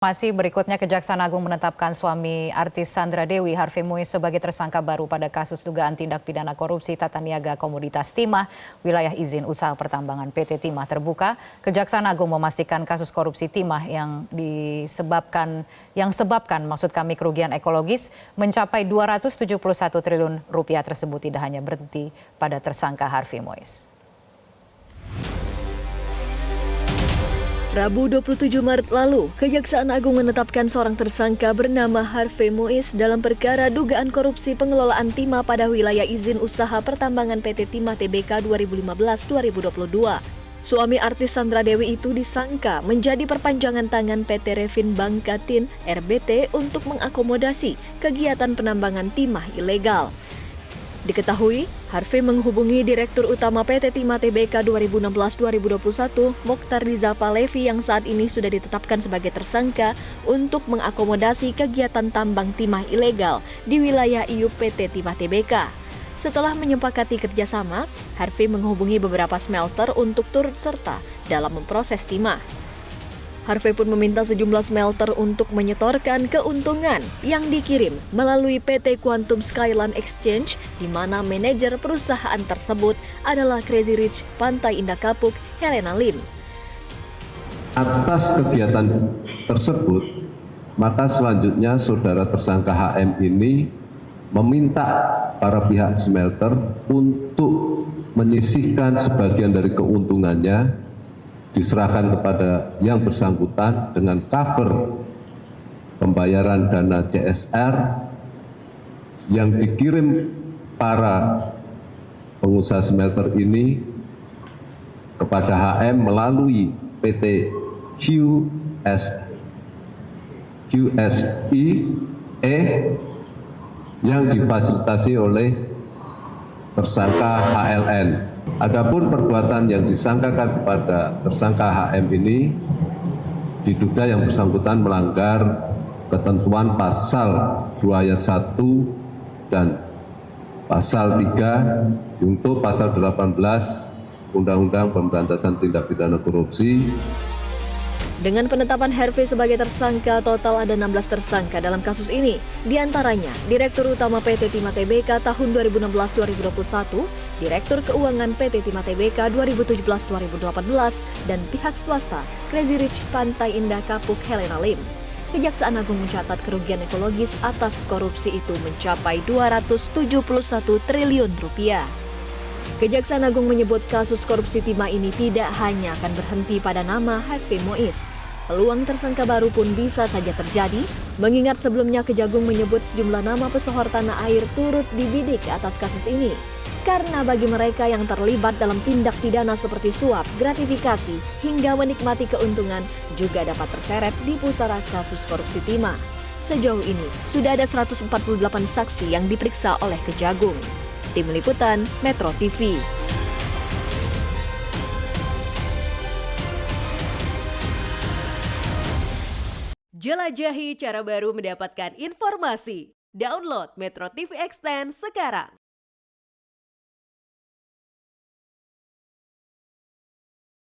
Masih berikutnya, Kejaksaan Agung menetapkan suami artis Sandra Dewi, Harvey Muiz, sebagai tersangka baru pada kasus dugaan tindak pidana korupsi tata niaga komoditas timah wilayah izin usaha pertambangan PT Timah Terbuka. Kejaksaan Agung memastikan kasus korupsi timah yang sebabkan maksud kami kerugian ekologis mencapai 271 triliun rupiah tersebut tidak hanya berhenti pada tersangka Harvey Muiz. Rabu 27 Maret lalu, Kejaksaan Agung menetapkan seorang tersangka bernama Harvey Muiz dalam perkara dugaan korupsi pengelolaan timah pada wilayah izin usaha pertambangan PT Timah Tbk 2015-2022. Suami artis Sandra Dewi itu disangka menjadi perpanjangan tangan PT Revin Bangkatin RBT untuk mengakomodasi kegiatan penambangan timah ilegal. Diketahui, Harvey menghubungi Direktur Utama PT Timah Tbk 2016-2021, Mokhtar Rizal Palevi yang saat ini sudah ditetapkan sebagai tersangka untuk mengakomodasi kegiatan tambang timah ilegal di wilayah IUP PT Timah Tbk. Setelah menyepakati kerjasama, Harvey menghubungi beberapa smelter untuk turut serta dalam memproses timah. Harvey pun meminta sejumlah smelter untuk menyetorkan keuntungan yang dikirim melalui PT Quantum Skyline Exchange, di mana manajer perusahaan tersebut adalah Crazy Rich Pantai Indah Kapuk, Helena Lim. Atas kegiatan tersebut, maka selanjutnya saudara tersangka HM ini meminta para pihak smelter untuk menyisihkan sebagian dari keuntungannya diserahkan kepada yang bersangkutan dengan cover pembayaran dana CSR yang dikirim para pengusaha smelter ini kepada HM melalui PT QSIE yang difasilitasi oleh tersangka HLN. Adapun perbuatan yang disangkakan kepada tersangka HM ini diduga yang bersangkutan melanggar ketentuan pasal 2 ayat 1 dan pasal 3 junto pasal 18 Undang-Undang Pemberantasan Tindak Pidana Korupsi. Dengan penetapan Harvey sebagai tersangka, total ada 16 tersangka dalam kasus ini. Di antaranya, Direktur Utama PT Timah Tbk tahun 2016-2021, Direktur Keuangan PT Timah Tbk 2017-2018, dan pihak swasta Crazy Rich Pantai Indah Kapuk, Helena Lim. Kejaksaan Agung mencatat kerugian ekologis atas korupsi itu mencapai 271 triliun rupiah. Kejaksaan Agung menyebut kasus korupsi timah ini tidak hanya akan berhenti pada nama Harvey Muiz. Peluang tersangka baru pun bisa saja terjadi, mengingat sebelumnya Kejagung menyebut sejumlah nama pesohor tanah air turut dibidik atas kasus ini. Karena bagi mereka yang terlibat dalam tindak pidana seperti suap, gratifikasi, hingga menikmati keuntungan juga dapat terseret di pusara kasus korupsi timah. Sejauh ini, sudah ada 148 saksi yang diperiksa oleh Kejagung. Tim Liputan Metro TV. Jelajahi cara baru mendapatkan informasi. Download Metro TV Extend sekarang.